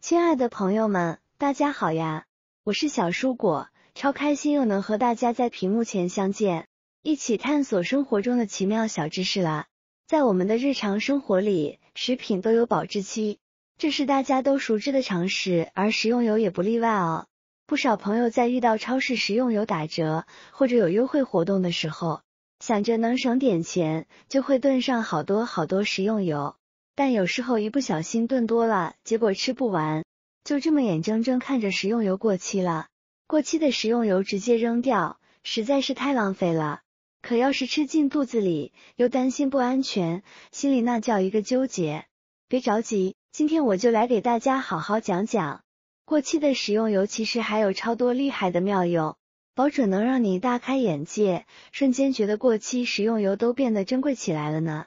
亲爱的朋友们，大家好呀！我是小蔬果，超开心又能和大家在屏幕前相见，一起探索生活中的奇妙小知识啦。在我们的日常生活里，食品都有保质期，这是大家都熟知的常识，而食用油也不例外哦。不少朋友在遇到超市食用油打折或者有优惠活动的时候，想着能省点钱，就会炖上好多食用油。但有时候一不小心炖多了，结果吃不完，就这么眼睁睁看着食用油过期了。过期的食用油直接扔掉，实在是太浪费了。可要是吃进肚子里，又担心不安全，心里那叫一个纠结。别着急，今天我就来给大家好好讲讲，过期的食用油其实还有超多厉害的妙用，保准能让你大开眼界，瞬间觉得过期食用油都变得珍贵起来了呢。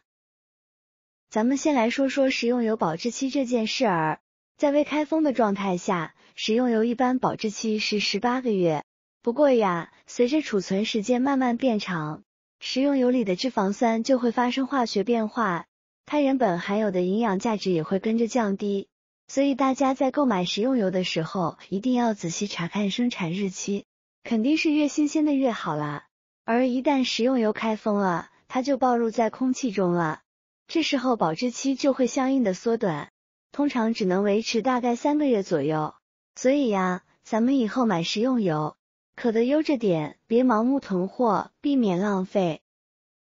咱们先来说说食用油保质期这件事儿。在未开封的状态下，食用油一般保质期是18个月。不过呀，随着储存时间慢慢变长，食用油里的脂肪酸就会发生化学变化，它原本含有的营养价值也会跟着降低。所以大家在购买食用油的时候，一定要仔细查看生产日期，肯定是越新鲜的越好啦。而一旦食用油开封了，它就暴露在空气中了。这时候保质期就会相应的缩短，通常只能维持大概3个月左右。所以呀，咱们以后买食用油，可得悠着点，别盲目囤货，避免浪费。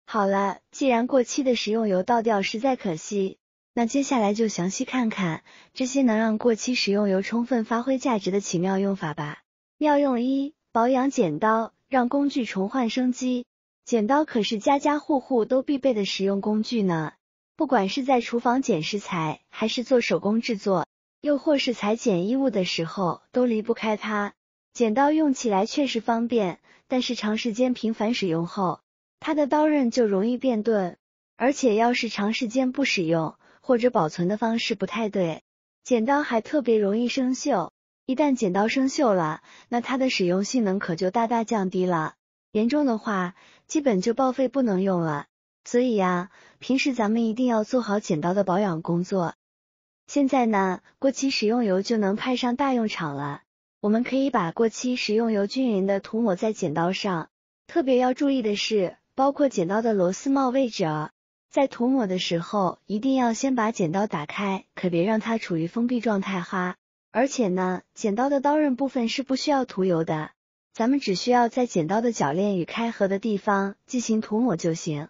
好了，既然过期的食用油倒掉实在可惜，那接下来就详细看看这些能让过期食用油充分发挥价值的奇妙用法吧。妙用1：保养剪刀，让工具重焕生机。剪刀可是家家户户都必备的实用工具呢。不管是在厨房剪食材，还是做手工制作，又或是裁剪衣物的时候，都离不开它。剪刀用起来确实方便，但是长时间频繁使用后，它的刀刃就容易变钝，而且要是长时间不使用，或者保存的方式不太对，剪刀还特别容易生锈。一旦剪刀生锈了，那它的使用性能可就大大降低了，严重的话，基本就报废不能用了。所以呀，平时咱们一定要做好剪刀的保养工作。现在呢，过期食用油就能派上大用场了。我们可以把过期食用油均匀的涂抹在剪刀上，特别要注意的是，包括剪刀的螺丝帽位置啊，在涂抹的时候，一定要先把剪刀打开，可别让它处于封闭状态哈。而且呢，剪刀的刀刃部分是不需要涂油的，咱们只需要在剪刀的铰链与开合的地方进行涂抹就行。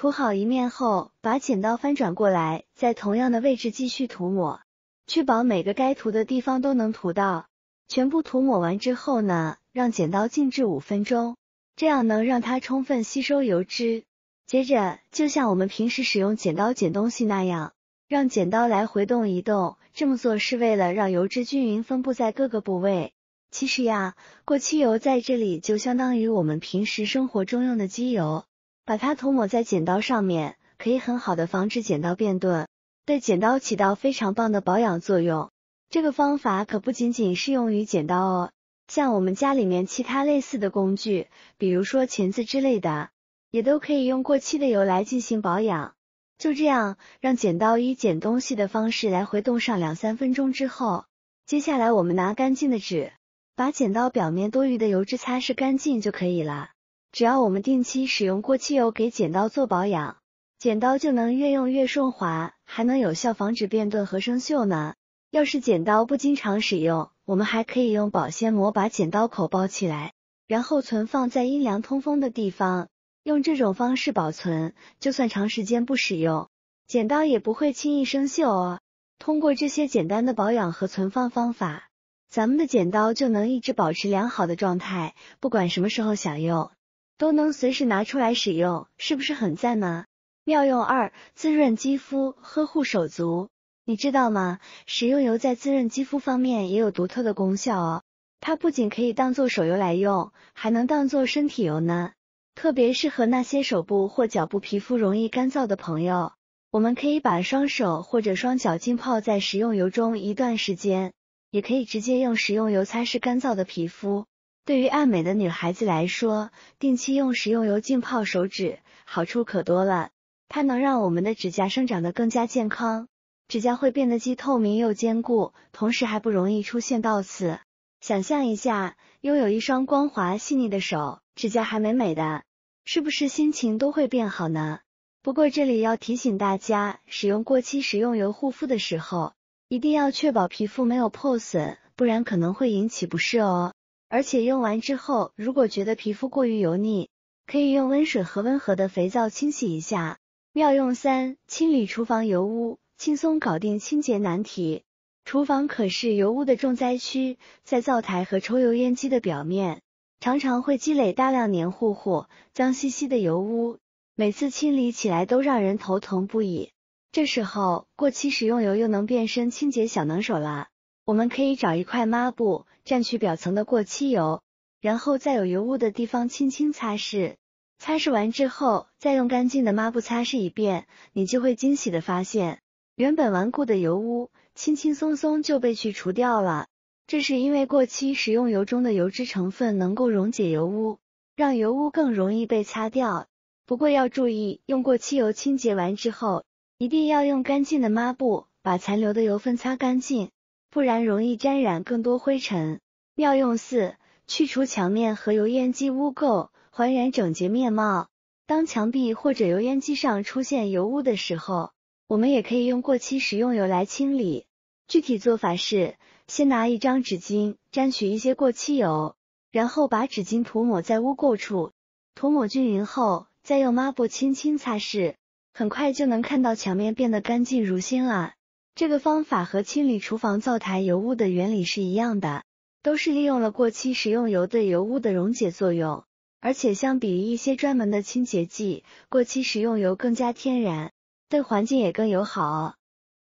涂好一面后，把剪刀翻转过来，在同样的位置继续涂抹，确保每个该涂的地方都能涂到。全部涂抹完之后呢，让剪刀静置5分钟，这样能让它充分吸收油脂。接着，就像我们平时使用剪刀剪东西那样，让剪刀来回动移动，这么做是为了让油脂均匀分布在各个部位。其实呀，过期油在这里就相当于我们平时生活中用的机油。把它涂抹在剪刀上面，可以很好的防止剪刀变钝，对剪刀起到非常棒的保养作用。这个方法可不仅仅适用于剪刀哦，像我们家里面其他类似的工具，比如说钳子之类的，也都可以用过期的油来进行保养。就这样，让剪刀以剪东西的方式来回动上2-3分钟之后，接下来我们拿干净的纸，把剪刀表面多余的油脂擦拭干净就可以了。只要我们定期使用过期油给剪刀做保养，剪刀就能越用越顺滑，还能有效防止变钝和生锈呢。要是剪刀不经常使用，我们还可以用保鲜膜把剪刀口包起来，然后存放在阴凉通风的地方。用这种方式保存，就算长时间不使用，剪刀也不会轻易生锈哦。通过这些简单的保养和存放方法，咱们的剪刀就能一直保持良好的状态，不管什么时候想用，都能随时拿出来使用，是不是很赞呢？妙用2：滋润肌肤，呵护手足。你知道吗？食用油在滋润肌肤方面也有独特的功效哦。它不仅可以当做手油来用，还能当做身体油呢。特别适合那些手部或脚部皮肤容易干燥的朋友，我们可以把双手或者双脚浸泡在食用油中一段时间，也可以直接用食用油擦拭干燥的皮肤。对于爱美的女孩子来说，定期用食用油浸泡手指，好处可多了。它能让我们的指甲生长得更加健康，指甲会变得既透明又坚固，同时还不容易出现倒刺。想象一下，拥有一双光滑细腻的手，指甲还美美的，是不是心情都会变好呢？不过这里要提醒大家，使用过期食用油护肤的时候，一定要确保皮肤没有破损，不然可能会引起不适哦。而且用完之后，如果觉得皮肤过于油腻，可以用温水和温和的肥皂清洗一下。妙用3：清理厨房油污，轻松搞定清洁难题。厨房可是油污的重灾区，在灶台和抽油烟机的表面，常常会积累大量黏糊糊、脏兮兮的油污，每次清理起来都让人头疼不已。这时候，过期食用油又能变身清洁小能手啦。我们可以找一块抹布，蘸去表层的过期油，然后在有油污的地方轻轻擦拭。擦拭完之后，再用干净的抹布擦拭一遍，你就会惊喜的发现，原本顽固的油污轻轻松松就被去除掉了。这是因为过期食用油中的油脂成分能够溶解油污，让油污更容易被擦掉。不过要注意，用过期油清洁完之后，一定要用干净的抹布把残留的油分擦干净，不然容易沾染更多灰尘。妙用4：去除墙面和油烟机污垢，还原整洁面貌。当墙壁或者油烟机上出现油污的时候，我们也可以用过期食用油来清理。具体做法是，先拿一张纸巾，沾取一些过期油，然后把纸巾涂抹在污垢处，涂抹均匀后，再用抹布轻轻擦拭，很快就能看到墙面变得干净如新了。这个方法和清理厨房灶台油污的原理是一样的，都是利用了过期食用油对油污的溶解作用，而且相比于一些专门的清洁剂，过期食用油更加天然，对环境也更友好哦。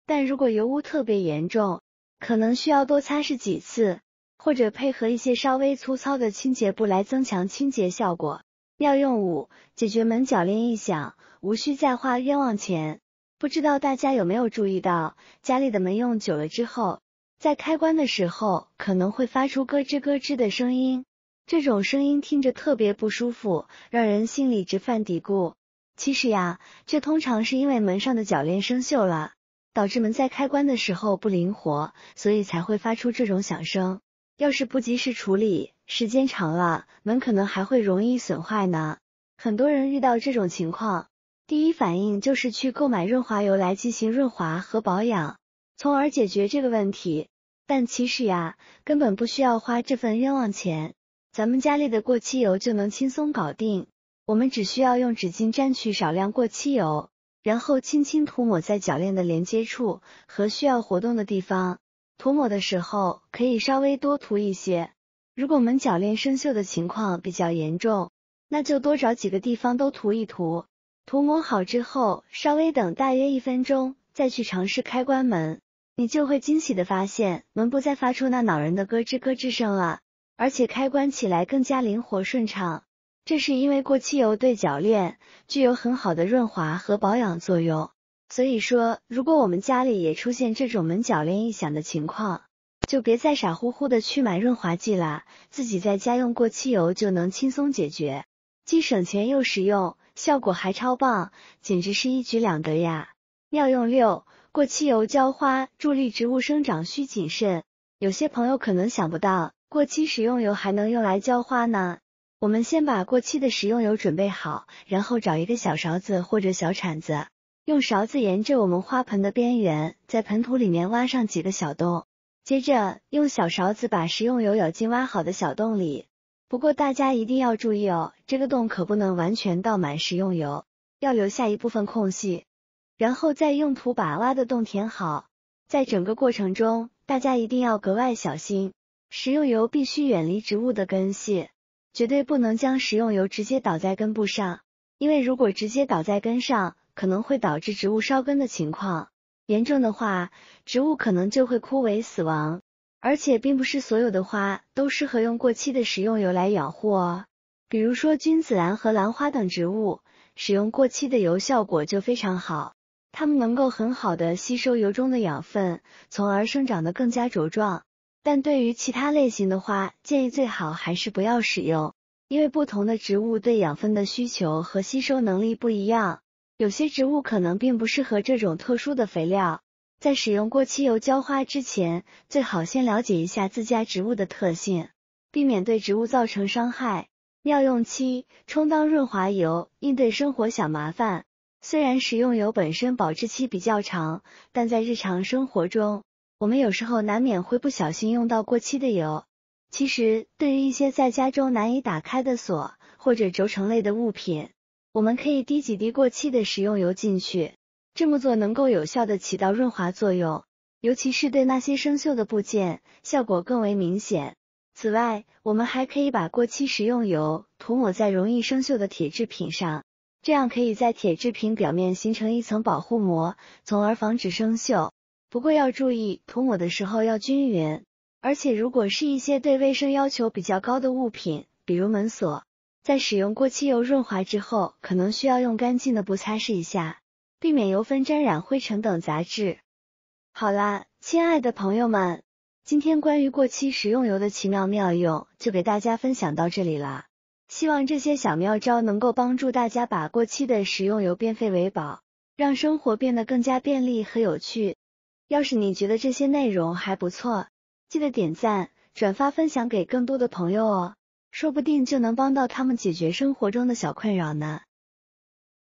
但如果油污特别严重，可能需要多擦拭几次，或者配合一些稍微粗糙的清洁布来增强清洁效果。妙用5：解决门铰链异响，无需再花冤枉钱。不知道大家有没有注意到，家里的门用久了之后，在开关的时候可能会发出咯吱咯吱的声音，这种声音听着特别不舒服，让人心里直犯嘀咕。其实呀，这通常是因为门上的铰链生锈了，导致门在开关的时候不灵活，所以才会发出这种响声。要是不及时处理，时间长了，门可能还会容易损坏呢。很多人遇到这种情况，第一反应就是去购买润滑油来进行润滑和保养，从而解决这个问题。但其实呀，根本不需要花这份冤枉钱，咱们家里的过期油就能轻松搞定。我们只需要用纸巾沾取少量过期油，然后轻轻涂抹在铰链的连接处和需要活动的地方。涂抹的时候可以稍微多涂一些，如果门铰链生锈的情况比较严重，那就多找几个地方都涂一涂。涂抹好之后，稍微等大约1分钟，再去尝试开关门，你就会惊喜的发现，门不再发出那恼人的咯吱咯吱声了，而且开关起来更加灵活顺畅。这是因为过期油对铰链具有很好的润滑和保养作用。所以说，如果我们家里也出现这种门铰链异响的情况，就别再傻乎乎的去买润滑剂啦，自己在家用过期油就能轻松解决，既省钱又实用，效果还超棒，简直是一举两得呀。妙用6：过期油浇花，助力植物生长需谨慎。有些朋友可能想不到，过期食用油还能用来浇花呢。我们先把过期的食用油准备好，然后找一个小勺子或者小铲子，用勺子沿着我们花盆的边缘，在盆土里面挖上几个小洞，接着用小勺子把食用油舀进挖好的小洞里。不过大家一定要注意哦，这个洞可不能完全倒满食用油，要留下一部分空隙，然后再用土把挖的洞填好。在整个过程中，大家一定要格外小心，食用油必须远离植物的根系，绝对不能将食用油直接倒在根部上，因为如果直接倒在根上，可能会导致植物烧根的情况，严重的话，植物可能就会枯萎死亡。而且并不是所有的花都适合用过期的食用油来养护哦，比如说君子兰和兰花等植物，使用过期的油效果就非常好，它们能够很好的吸收油中的养分，从而生长得更加茁壮。但对于其他类型的花，建议最好还是不要使用，因为不同的植物对养分的需求和吸收能力不一样，有些植物可能并不适合这种特殊的肥料。在使用过期油浇花之前，最好先了解一下自家植物的特性，避免对植物造成伤害。妙用七，充当润滑油，应对生活小麻烦。虽然食用油本身保质期比较长，但在日常生活中，我们有时候难免会不小心用到过期的油。其实，对于一些在家中难以打开的锁或者轴承类的物品，我们可以滴几滴过期的食用油进去，这么做能够有效的起到润滑作用，尤其是对那些生锈的部件，效果更为明显。此外，我们还可以把过期食用油涂抹在容易生锈的铁制品上，这样可以在铁制品表面形成一层保护膜，从而防止生锈。不过要注意，涂抹的时候要均匀，而且如果是一些对卫生要求比较高的物品，比如门锁，在使用过期油润滑之后，可能需要用干净的布擦拭一下，避免油分沾染灰尘等杂质。好啦，亲爱的朋友们，今天关于过期食用油的奇妙妙用就给大家分享到这里啦。希望这些小妙招能够帮助大家把过期的食用油变废为宝，让生活变得更加便利和有趣。要是你觉得这些内容还不错，记得点赞、转发分享给更多的朋友哦，说不定就能帮到他们解决生活中的小困扰呢。